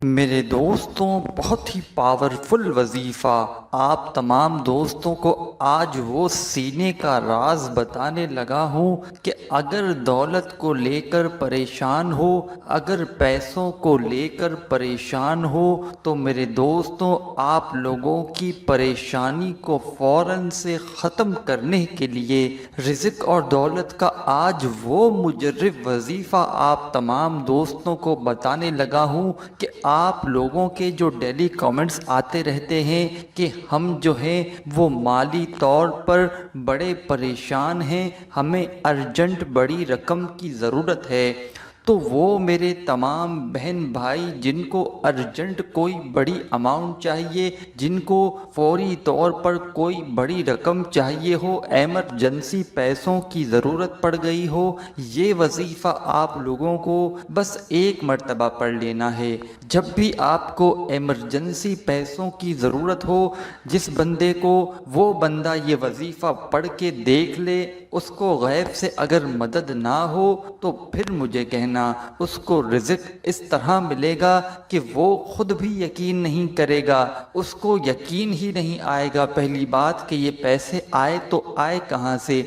میرے دوستوں، بہت ہی پاورفل وظیفہ آپ تمام دوستوں کو آج وہ سینے کا راز بتانے لگا ہوں کہ اگر دولت کو لے کر پریشان ہو، اگر پیسوں کو لے کر پریشان ہو تو میرے دوستوں، آپ لوگوں کی پریشانی کو فوراً سے ختم کرنے کے لیے رزق اور دولت کا آج وہ مجرب وظیفہ آپ تمام دوستوں کو بتانے لگا ہوں کہ آپ لوگوں کے جو ڈیلی کامنٹس آتے رہتے ہیں کہ ہم جو ہیں وہ مالی طور پر بڑے پریشان ہیں، ہمیں ارجنٹ بڑی رقم کی ضرورت ہے، تو وہ میرے تمام بہن بھائی جن کو ارجنٹ کوئی بڑی اماؤنٹ چاہیے، جن کو فوری طور پر کوئی بڑی رقم چاہیے ہو، ایمرجنسی پیسوں کی ضرورت پڑ گئی ہو، یہ وظیفہ آپ لوگوں کو بس ایک مرتبہ پڑھ لینا ہے۔ جب بھی آپ کو ایمرجنسی پیسوں کی ضرورت ہو، جس بندے کو وہ بندہ یہ وظیفہ پڑھ کے دیکھ لے، اس کو غیب سے اگر مدد نہ ہو تو پھر مجھے کہنا، اس کو رزق اس طرح ملے گا کہ وہ خود بھی یقین نہیں کرے گا، اس کو یقین ہی نہیں آئے گا پہلی بات کہ یہ پیسے آئے تو آئے کہاں سے۔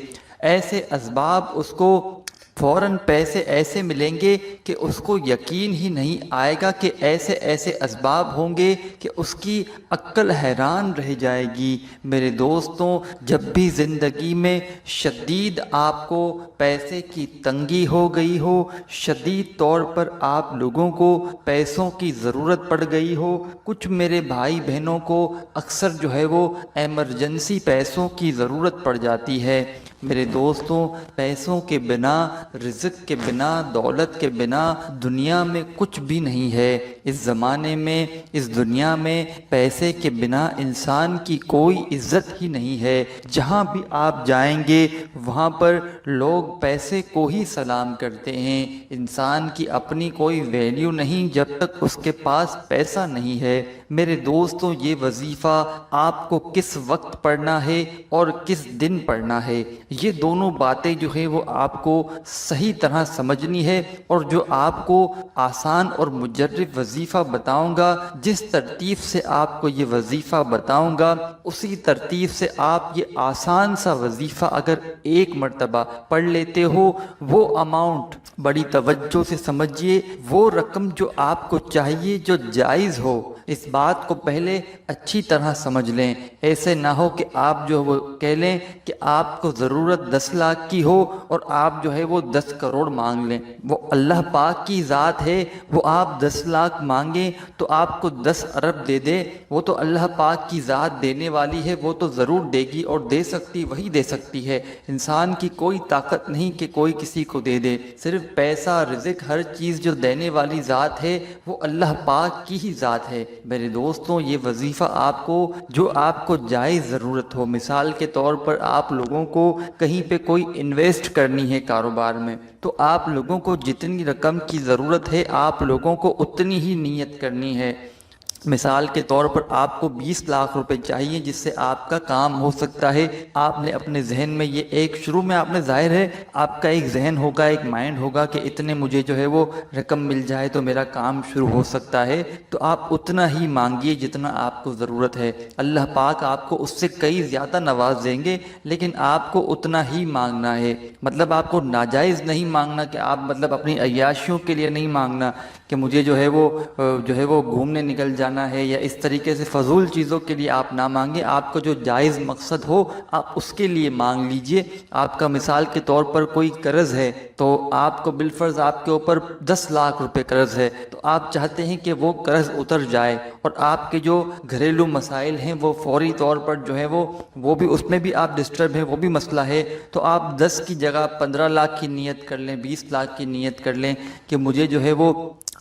ایسے اسباب اس کو فوراً پیسے ایسے ملیں گے کہ اس کو یقین ہی نہیں آئے گا کہ ایسے ایسے اسباب ہوں گے کہ اس کی عقل حیران رہ جائے گی۔ میرے دوستوں، جب بھی زندگی میں شدید آپ کو پیسے کی تنگی ہو گئی ہو، شدید طور پر آپ لوگوں کو پیسوں کی ضرورت پڑ گئی ہو، کچھ میرے بھائی بہنوں کو اکثر جو ہے وہ ایمرجنسی پیسوں کی ضرورت پڑ جاتی ہے۔ میرے دوستوں، پیسوں کے بنا، رزق کے بنا، دولت کے بنا دنیا میں کچھ بھی نہیں ہے۔ اس زمانے میں، اس دنیا میں پیسے کے بنا انسان کی کوئی عزت ہی نہیں ہے۔ جہاں بھی آپ جائیں گے وہاں پر لوگ پیسے کو ہی سلام کرتے ہیں۔ انسان کی اپنی کوئی ویلیو نہیں جب تک اس کے پاس پیسہ نہیں ہے۔ میرے دوستوں، یہ وظیفہ آپ کو کس وقت پڑھنا ہے اور کس دن پڑھنا ہے، یہ دونوں باتیں جو ہیں وہ آپ کو صحیح طرح سمجھنی ہے، اور جو آپ کو آسان اور مجرب وظیفہ بتاؤں گا، جس ترتیب سے آپ کو یہ وظیفہ بتاؤں گا، اسی ترتیب سے آپ یہ آسان سا وظیفہ اگر ایک مرتبہ پڑھ لیتے ہو، وہ اماؤنٹ بڑی توجہ سے سمجھیے، وہ رقم جو آپ کو چاہیے، جو جائز ہو، اس بات کو پہلے اچھی طرح سمجھ لیں۔ ایسے نہ ہو کہ آپ جو وہ کہہ لیں کہ آپ کو ضرورت 10 لاکھ کی ہو اور آپ جو ہے وہ 10 کروڑ مانگ لیں۔ وہ اللہ پاک کی ذات ہے، وہ آپ 10 لاکھ مانگیں تو آپ کو 10 ارب دے دے، وہ تو اللہ پاک کی ذات دینے والی ہے، وہ تو ضرور دے گی، اور دے سکتی وہی دے سکتی ہے۔ انسان کی کوئی طاقت نہیں کہ کوئی کسی کو دے دے، صرف پیسہ، رزق، ہر چیز جو دینے والی ذات ہے وہ اللہ پاک کی ہی ذات ہے۔ میرے دوستوں، یہ وظیفہ آپ کو، جو آپ کو جائز ضرورت ہو، مثال کے طور پر آپ لوگوں کو کہیں پہ کوئی انویسٹ کرنی ہے کاروبار میں، تو آپ لوگوں کو جتنی رقم کی ضرورت ہے آپ لوگوں کو اتنی ہی نیت کرنی ہے۔ مثال کے طور پر آپ کو 20 لاکھ روپے چاہیے جس سے آپ کا کام ہو سکتا ہے۔ آپ نے اپنے ذہن میں یہ ایک شروع میں آپ نے، ظاہر ہے آپ کا ایک ذہن ہوگا، ایک مائنڈ ہوگا کہ اتنے مجھے جو ہے وہ رقم مل جائے تو میرا کام شروع ہو سکتا ہے، تو آپ اتنا ہی مانگیے جتنا آپ کو ضرورت ہے۔ اللہ پاک آپ کو اس سے کئی زیادہ نواز دیں گے، لیکن آپ کو اتنا ہی مانگنا ہے۔ مطلب آپ کو ناجائز نہیں مانگنا کہ آپ مطلب اپنی عیاشیوں کے لیے نہیں مانگنا کہ مجھے جو ہے وہ گھومنے نکل جانا ہے، یا اس طریقے سے فضول چیزوں کے لیے آپ نہ مانگیں۔ آپ کو جو جائز مقصد ہو آپ اس کے لیے مانگ لیجئے۔ آپ کا مثال کے طور پر کوئی قرض ہے تو آپ کو بالفرض آپ کے اوپر 10 لاکھ روپے قرض ہے، تو آپ چاہتے ہیں کہ وہ قرض اتر جائے، اور آپ کے جو گھریلو مسائل ہیں وہ فوری طور پر جو ہے وہ بھی اس میں بھی آپ ڈسٹرب ہیں، وہ بھی مسئلہ ہے، تو آپ 10 کی جگہ 15 لاکھ کی نیت کر لیں، 20 لاکھ کی نیت کر لیں کہ مجھے جو ہے وہ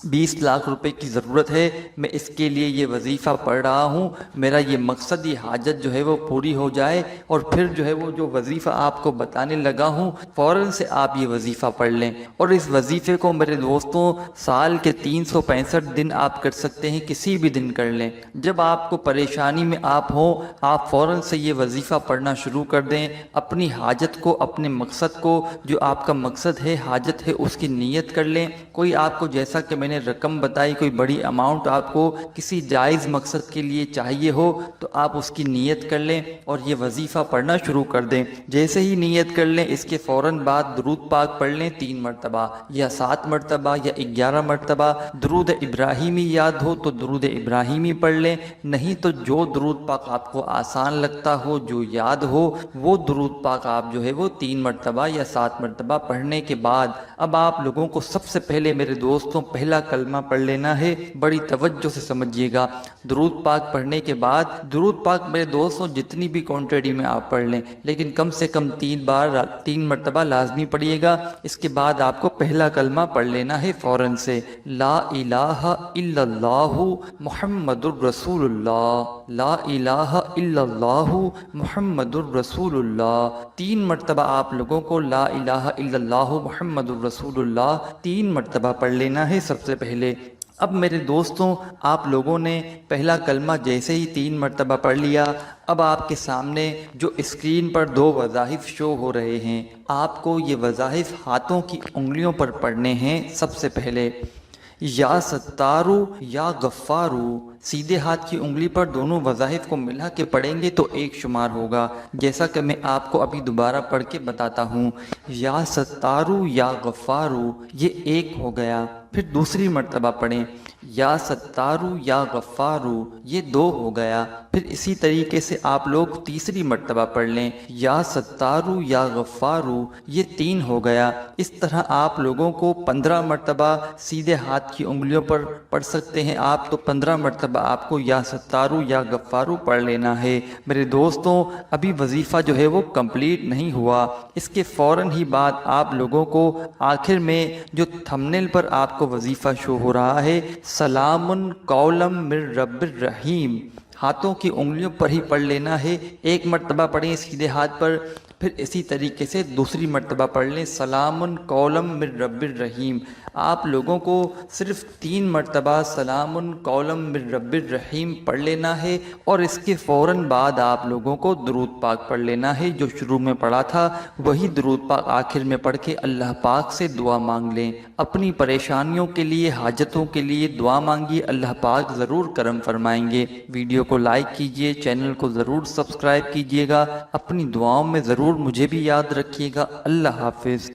20 لاکھ روپے کی ضرورت ہے، میں اس کے لیے یہ وظیفہ پڑھ رہا ہوں، میرا یہ مقصد، یہ حاجت جو ہے وہ پوری ہو جائے، اور پھر جو ہے وہ جو وظیفہ آپ کو بتانے لگا ہوں فوراً سے آپ یہ وظیفہ پڑھ لیں۔ اور اس وظیفے کو میرے دوستوں سال کے 365 دن آپ کر سکتے ہیں، کسی بھی دن کر لیں۔ جب آپ کو پریشانی میں آپ ہوں، آپ فوراً سے یہ وظیفہ پڑھنا شروع کر دیں، اپنی حاجت کو، اپنے مقصد کو، جو آپ کا مقصد ہے، حاجت ہے، اس کی نیت کر لیں۔ کوئی آپ کو، جیسا کہ میں میں نے رقم بتائی، کوئی بڑی اماؤنٹ آپ کو کسی جائز مقصد کے لیے چاہیے ہو تو آپ اس کی نیت کر لیں اور یہ وظیفہ پڑھنا شروع کر دیں۔ جیسے ہی نیت کر لیں اس کے فوراً بعد درود پاک پڑھ لیں 3 مرتبہ یا 7 مرتبہ یا 11 مرتبہ۔ درود ابراہیمی یاد ہو تو درود ابراہیمی پڑھ لیں، نہیں تو جو درود پاک آپ کو آسان لگتا ہو، جو یاد ہو، وہ درود پاک آپ جو ہے وہ 3 مرتبہ یا 7 مرتبہ پڑھنے کے بعد اب آپ لوگوں کو سب سے پہلے میرے دوستوں پہلا کلمہ پڑھ لینا ہے۔ بڑی توجہ سے سمجھیے گا۔ درود پاک پڑھنے کے بعد درود پاک میرے دوستوں جتنی بھی کوانٹٹی میں آپ پڑھ لیں، لیکن کم سے کم 3 مرتبہ لازمی پڑھیے گا۔ اس کے بعد آپ کو پہلا کلمہ پڑھ لینا ہے فوراً سے، لا الہ الا اللہ محمد الرسول اللہ، لا الہ الا اللہ محمد الرسول اللہ۔ 3 مرتبہ آپ لوگوں کو لا الہ الا اللہ محمد الرسول اللہ 3 مرتبہ پڑھ لینا ہے سب سے پہلے۔ اب میرے دوستوں آپ لوگوں نے پہلا کلمہ جیسے ہی 3 مرتبہ پڑھ لیا، اب آپ کے سامنے جو اسکرین پر 2 وظائف شو ہو رہے ہیں، آپ کو یہ وظائف ہاتھوں کی انگلیوں پر پڑھنے ہیں۔ سب سے پہلے یا ستارو یا غفارو، سیدھے ہاتھ کی انگلی پر دونوں وظائف کو ملا کے پڑھیں گے تو 1 شمار ہوگا، جیسا کہ میں آپ کو ابھی دوبارہ پڑھ کے بتاتا ہوں۔ یا ستارو یا غفارو، یہ 1 ہو گیا۔ پھر دوسری مرتبہ پڑھیں یا ستارو یا غفارو، یہ 2 ہو گیا۔ پھر اسی طریقے سے آپ لوگ تیسری مرتبہ پڑھ لیں یا ستارو یا غفارو، یہ 3 ہو گیا۔ اس طرح آپ لوگوں کو 15 مرتبہ سیدھے ہاتھ کی انگلیوں پر پڑھ سکتے ہیں آپ، تو 15 مرتبہ آپ کو یا ستارو یا غفارو پڑھ لینا ہے۔ میرے دوستوں ابھی وظیفہ جو ہے وہ کمپلیٹ نہیں ہوا، اس کے فوراً ہی بعد آپ لوگوں کو آخر میں جو تھمبنیل پر آپ کو وظیفہ شو ہو رہا ہے، سلام قولا من رب الرحیم، ہاتھوں کی انگلیوں پر ہی پڑھ لینا ہے۔ 1 مرتبہ پڑھیں سیدھے ہاتھ پر، پھر اسی طریقے سے دوسری مرتبہ پڑھ لیں سلام قولا من رب الرحیم۔ آپ لوگوں کو صرف 3 مرتبہ سلام قولا من رب الرحیم پڑھ لینا ہے، اور اس کے فوراً بعد آپ لوگوں کو درود پاک پڑھ لینا ہے۔ جو شروع میں پڑھا تھا وہی درود پاک آخر میں پڑھ کے اللہ پاک سے دعا مانگ لیں۔ اپنی پریشانیوں کے لیے، حاجتوں کے لیے دعا مانگیے، اللہ پاک ضرور کرم فرمائیں گے۔ ویڈیو کو لائک کیجئے، چینل کو ضرور سبسکرائب کیجئے گا، اپنی دعاؤں میں ضرور مجھے بھی یاد رکھیے گا۔ اللہ حافظ۔